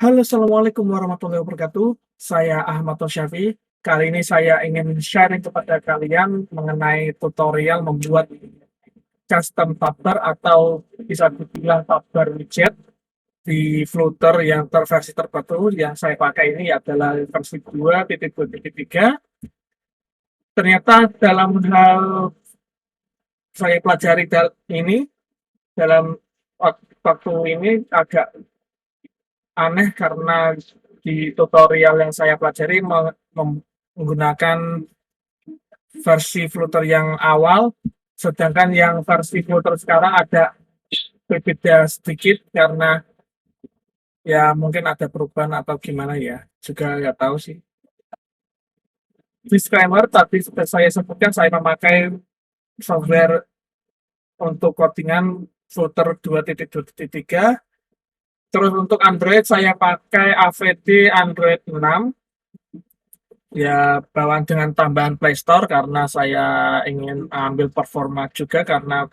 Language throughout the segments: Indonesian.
Halo, assalamualaikum warahmatullahi wabarakatuh. Saya Ahmad Tosyafi. Kali ini saya ingin sharing kepada kalian mengenai tutorial membuat custom tab atau bisa dibilang tab widget di Flutter yang terversi terbaru yang saya pakai ini adalah versi 2.2.3. Ternyata dalam hal saya pelajari ini dalam waktu ini agak aneh karena di tutorial yang saya pelajari menggunakan versi Flutter yang awal, sedangkan yang versi Flutter sekarang ada berbeda sedikit karena ya mungkin ada perubahan atau gimana ya, juga nggak tahu sih. Disclaimer, tadi seperti saya sebutkan saya memakai software untuk codingan Flutter 2.2.3. Terus untuk Android saya pakai AVD Android 6, ya bawaan dengan tambahan Play Store karena saya ingin ambil performa juga karena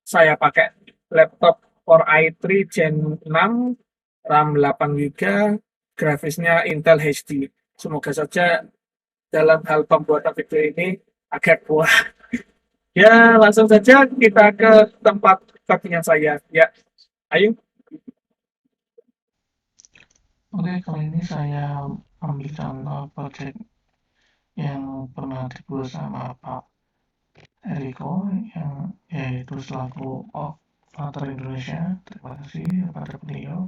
saya pakai laptop Core i3 Gen 6, RAM 8 GB, grafisnya Intel HD. Semoga saja dalam hal pembuatan video ini agak kuat. Ya, langsung saja kita ke tempat codingan saya. Ya, ayo. Oke, kali ini saya ambil contoh project yang pernah dibuat sama Pak Eriko yang yaitu selaku Operator Indonesia. Terima kasih kepada beliau.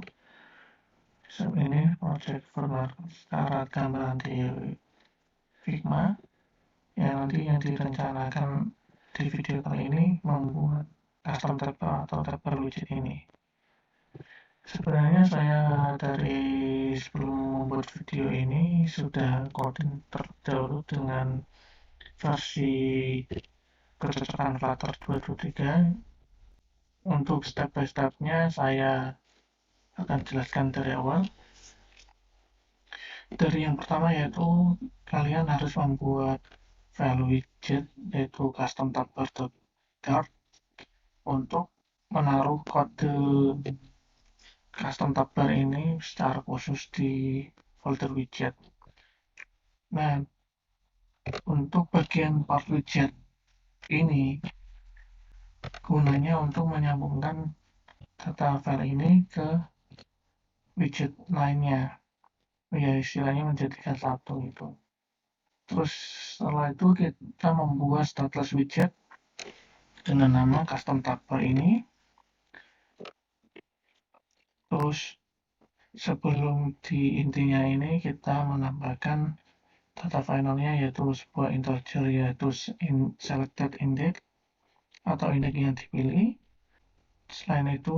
Ini project berkarat gambaran di Figma yang nanti yang direncanakan di video kali ini membuat custom tab atau tab widget ini. Sebenarnya saya dari sebelum membuat video ini sudah coding terdahulu dengan versi kecocokan Flutter 223. Untuk step by stepnya saya akan jelaskan dari awal. Dari yang pertama yaitu kalian harus membuat file widget yaitu custom tab.dart untuk menaruh kode custom tab ini secara khusus di folder widget. Nah, untuk bagian part widget ini gunanya untuk menyambungkan data file ini ke widget lainnya, ya istilahnya menjadikan satu itu. Terus setelah itu kita membuat stateless widget dengan nama custom tab ini. Terus sebelum di intinya ini kita menambahkan data finalnya yaitu sebuah integer yaitu selected index atau indeks yang dipilih. Selain itu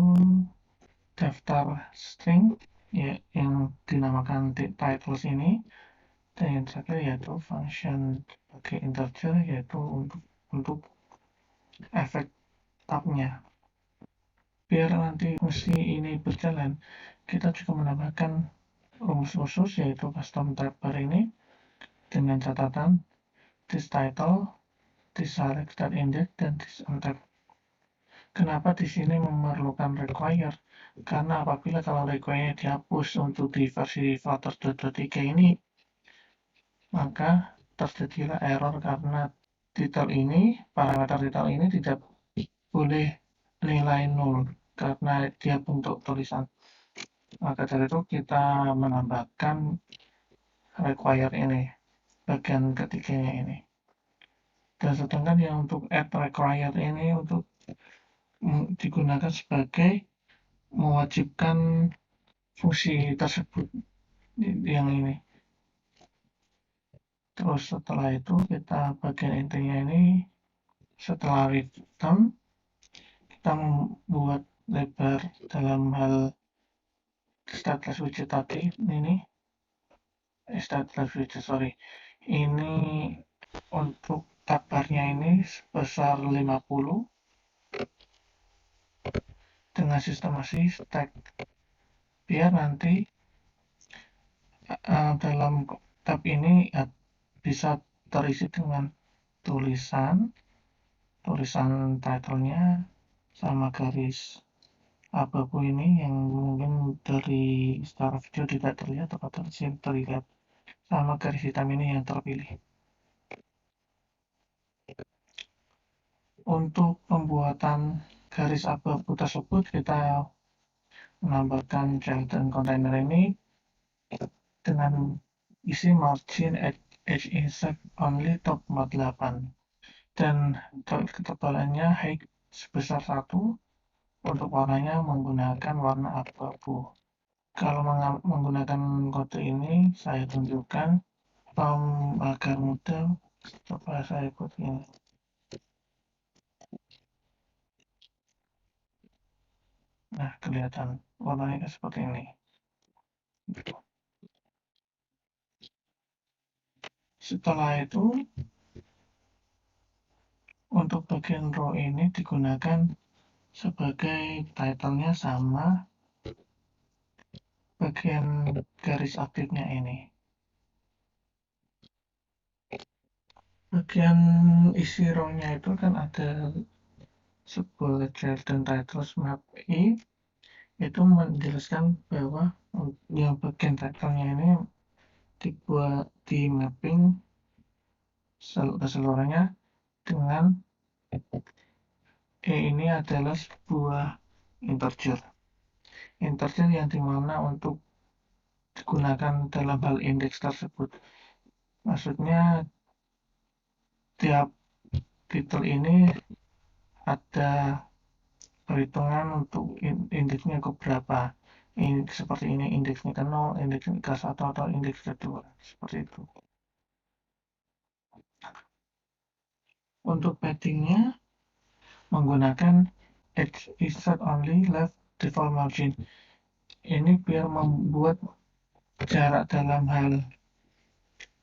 daftar string ya, yang dinamakan titles ini, dan yang terakhir yaitu function sebagai integer yaitu untuk efek tabnya. Biar nanti fungsi ini berjalan, kita juga menambahkan rumus khusus yaitu custom tab bar ini dengan catatan this title, this selected index, dan this untab. Kenapa di sini memerlukan require? Karena apabila kalau require dihapus untuk di versi Flutter 2.3 ini, maka terjadilah error karena title ini, parameter title ini tidak boleh nilai 0 karena dia bentuk tulisan. Maka dari itu kita menambahkan require ini, bagian ketiganya ini. Dan sedangkan yang untuk add require ini untuk digunakan sebagai mewajibkan fungsi tersebut yang ini. Terus setelah itu kita bagian intinya ini setelah return kita membuat lebar dalam hal stateless widget tadi ini stateless widget ini untuk tabarnya ini sebesar 50 dengan sistemasi stack biar nanti dalam tab ini bisa terisi dengan tulisan titlenya sama garis abu-abu ini yang mungkin dari secara video tidak terlihat atau terlihat sama garis hitam ini yang terpilih. Untuk pembuatan garis abu-abu tersebut kita menambahkan Chilton container ini dengan isi margin edge insert only top 48 dan ketebalannya height sebesar 1. Untuk warnanya menggunakan warna abu-abu. Kalau menggunakan kode ini saya tunjukkan agar mudah. Coba saya buat ini. Nah, kelihatan warnanya seperti ini. Setelah itu, untuk bagian row ini digunakan sebagai title-nya sama bagian garis aktifnya ini. Bagian isi row-nya itu kan ada sebuah Chilton Titles Map I, itu menjelaskan bahwa yang bagian title-nya ini dibuat di mapping keseluruhannya dengan ini adalah sebuah integer yang dimana untuk digunakan dalam hal indeks tersebut. Maksudnya tiap titel ini ada perhitungan untuk indeksnya ke berapa. Ini seperti ini, indeksnya ke 0, indeksnya ke 1 atau indeks ke 2, seperti itu. Untuk paddingnya menggunakan edge insert only left default margin. Ini biar membuat jarak dalam hal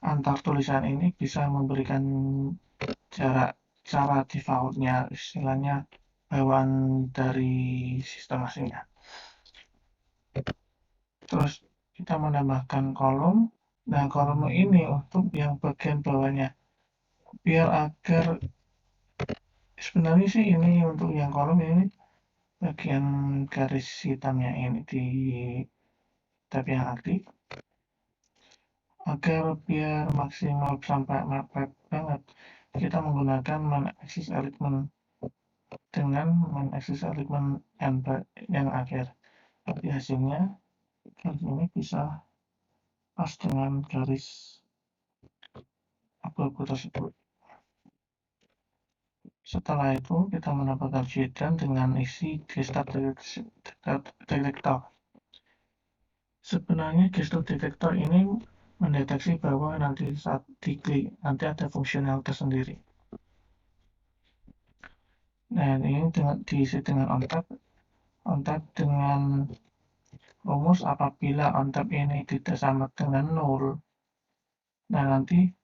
antar tulisan ini bisa memberikan jarak cara defaultnya, istilahnya bawaan dari sistem aslinya. Terus kita menambahkan kolom. Nah, kolom ini untuk yang bagian bawahnya biar agar sebenarnya sih ini untuk yang kolom ini bagian garis hitamnya ini di tab yang aktif agar biar maksimal sampai mepet banget kita menggunakan main axis element dengan main axis element yang akhir, tapi hasilnya kayak gini bisa pas dengan garis abu-abu tersebut. Setelah itu kita menambahkan JSON dengan isi gesture detector. Sebenarnya gesture detector ini mendeteksi bahwa nanti saat diklik nanti ada fungsional tersendiri. Nah, ini diisi dengan on tap dengan rumus apabila on tap ini tidak sama dengan 0. Nah, nanti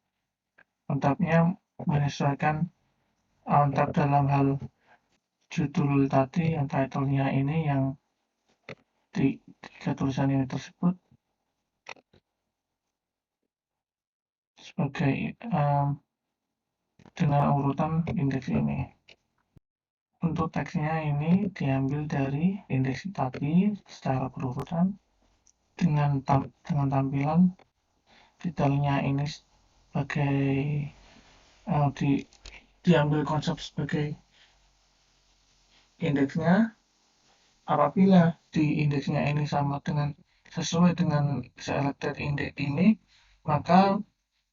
on tap-nya menyesuaikan on tap dalam hal judul tadi yang title-nya ini yang di tiga tulisan ini tersebut sebagai dengan urutan indeks ini. Untuk teksnya ini diambil dari indeks tadi secara berurutan dengan tampilan detailnya ini sebagai diambil konsep sebagai indeksnya. Apabila di indeksnya ini sama dengan sesuai dengan selected index ini, maka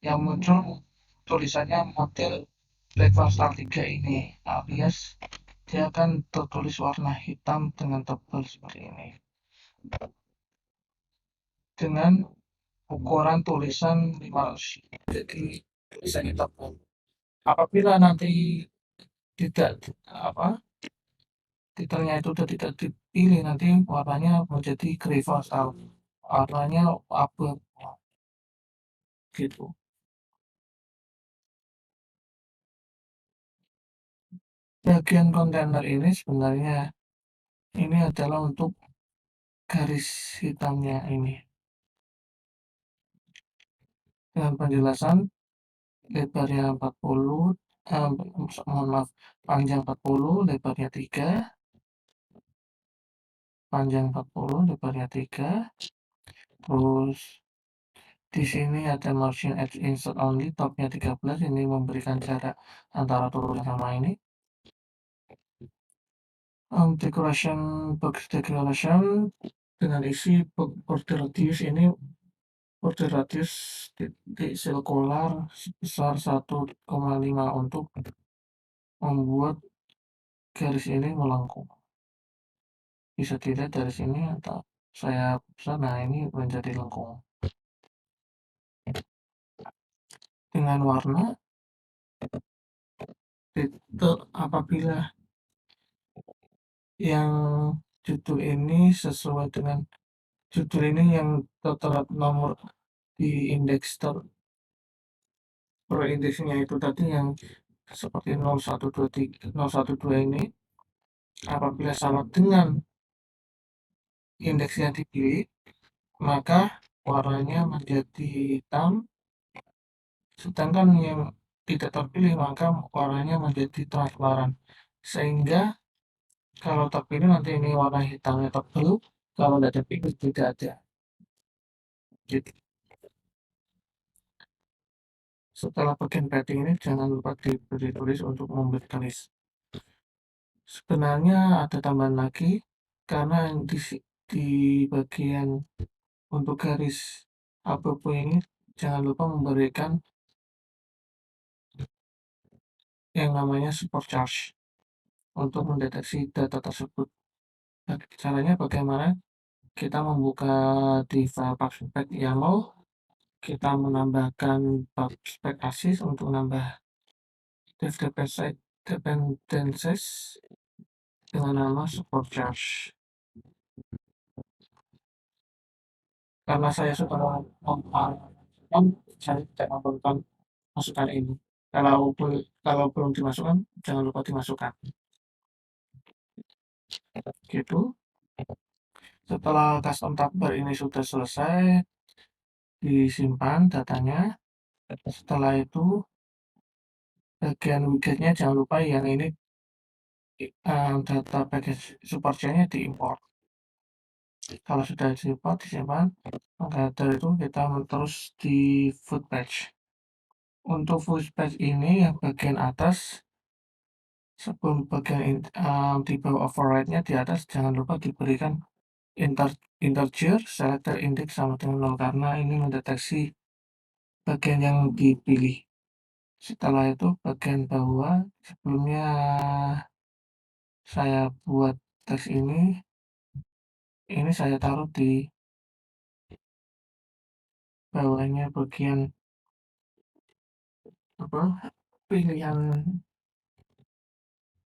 yang muncul tulisannya model Black Star 3 ini, alias dia akan tertulis warna hitam dengan tebal seperti ini. Dengan ukuran tulisan 500. Jadi tulisan hitam. Apabila nanti tidak titelnya itu tidak dipilih, nanti warnanya menjadi gray fossil, warnanya abu gitu. Bagian kontainer ini sebenarnya ini adalah untuk garis hitamnya ini dengan penjelasan lebarnya 40, mohon maaf, panjang 40, lebarnya 3, panjang 40, lebarnya 3. Terus di sini ada margin edge insert only, topnya 13, ini memberikan jarak antara turun sama ini. Decoration, box decoration dengan isi border radius ini, border radius titik sirkular sebesar 1,5 untuk membuat garis ini melengkung. Bisa dilihat dari sini atau saya besar, nah ini menjadi lengkung. Dengan warna, itu apabila yang judul ini sesuai dengan judul ini yang tertera nomor di indeks per indeksnya itu tadi yang seperti 0123, 012 ini, apabila sama dengan indeks yang dipilih, maka warnanya menjadi hitam, sedangkan yang tidak terpilih maka warnanya menjadi transparan. Sehingga kalau terpilih nanti ini warna hitamnya tebal, kalau tidak terpilih tidak ada. Gitu. Setelah bagian padding ini jangan lupa diberi tulis untuk memberi garis. Sebenarnya ada tambahan lagi karena di bagian untuk garis abu-abu ini jangan lupa memberikan yang namanya support charge untuk mendeteksi data tersebut. Caranya bagaimana? Kita membuka di file PubSpec YAML, kita menambahkan PubSpec ASIS untuk nambah dev dependencies dengan nama support charge. Karena saya sudah memasukkan, saya tidak memerlukan masukan ini. Kalau belum dimasukkan, jangan lupa dimasukkan. Gitu. Setelah custom tabber ini sudah selesai, disimpan datanya. Setelah itu, bagian widgetnya jangan lupa yang ini data package supportnya diimport. Kalau sudah diimport, disimpan, maka dari itu kita terus di food patch. Untuk food patch ini yang bagian atas, sebelum bagian di bawah override-nya di atas, jangan lupa diberikan integer selector index sama dengan 0 karena ini mendeteksi bagian yang dipilih. Setelah itu bagian bawah, sebelumnya saya buat teks ini saya taruh di bawahnya bagian apa pilihan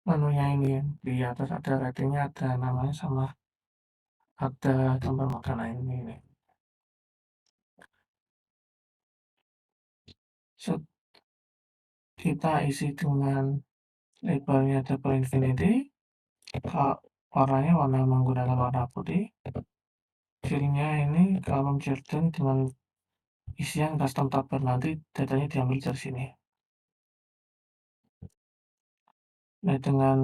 menunya ini. Di atas ada ratingnya, ada namanya, sama ada gambar makanan ini. Kita isi dengan labelnya double infinity, warnanya menggunakan warna putih. Filenya ini column children dengan isian custom tabber, nanti datanya diambil dari sini. Nah, dengan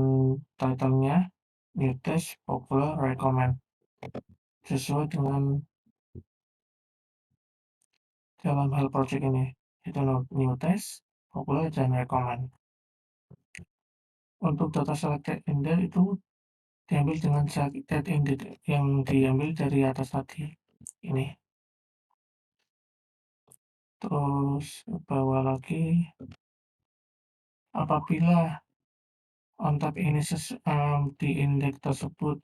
title-nya new test popular recommend sesuai dengan dalam hal project ini, itu new test popular dan recommend. Untuk data selected index itu diambil dengan selected index yang diambil dari atas tadi ini. Terus bawah lagi, apabila on top ini di indeks tersebut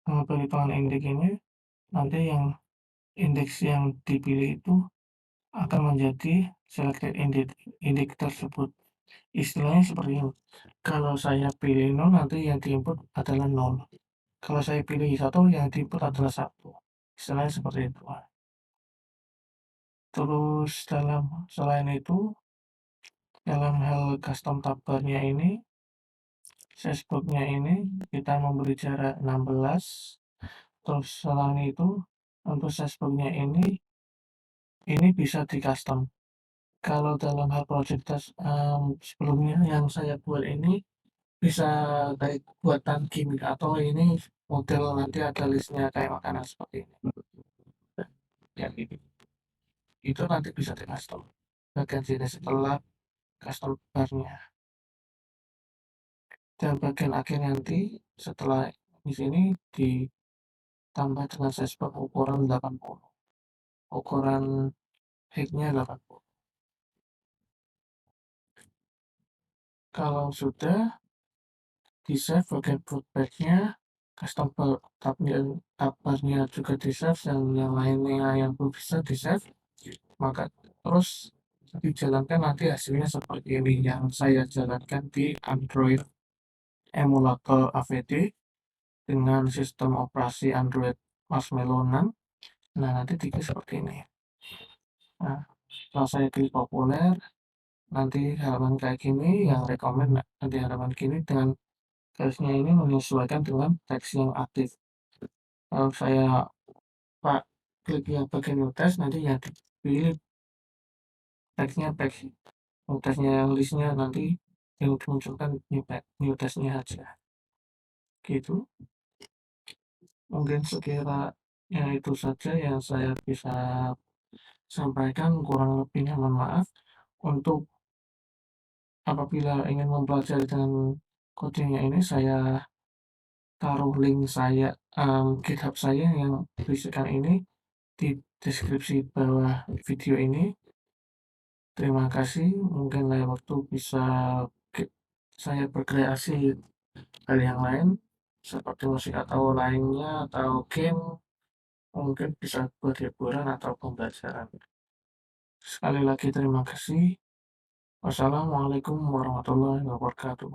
perhitungan indeks ini, nanti yang indeks yang dipilih itu akan menjadi selected index tersebut. Istilahnya seperti ini. Kalau saya pilih 0, nanti yang diinput adalah 0. Kalau saya pilih 1, yang diinput adalah 1. Istilahnya seperti itu. Terus selain itu, dalam hal custom tabbernya ini, sesbooknya ini kita memberi jarak 16. Terus selain itu, untuk sesbooknya ini bisa di custom. Kalau dalam hal project sebelumnya yang saya buat ini bisa kayak buatan gimmick atau ini model nanti ada listnya kayak makanan seperti ini. Ya, itu nanti bisa di custom bagian sini setelah custom barnya. Dan bagian akhir nanti setelah di sini ditambah dengan size box ukuran 80, ukuran height-nya 80. Kalau sudah di save bagian footback-nya, custom tab-nya juga di save, dan yang lainnya yang belum bisa di save, maka terus dijalankan nanti hasilnya seperti ini yang saya jalankan di Android emulator AVD dengan sistem operasi Android Marshmallow 6. Nah, nanti diklik seperti ini. Nah, kalau saya klik populer, nanti halaman kayak gini yang rekomend, nanti halaman gini dengan garisnya ini menyesuaikan dengan teks yang aktif. Kalau saya pak klik yang bagian new text, nanti yang dipilih teksnya teks new text-nya, yang listnya nanti yang dimunculkan new text-nya aja. Gitu. Mungkin sekiranya itu saja yang saya bisa sampaikan, kurang lebihnya mohon maaf. Untuk apabila ingin mempelajari dengan codingnya ini, saya taruh link saya, GitHub saya yang berisikan ini di deskripsi bawah video ini. Terima kasih, mungkin lain waktu bisa saya berkreasi hal yang lain seperti musik atau lainnya atau game, mungkin bisa buat hiburan atau pembelajaran. Sekali lagi terima kasih. Wassalamualaikum warahmatullahi wabarakatuh.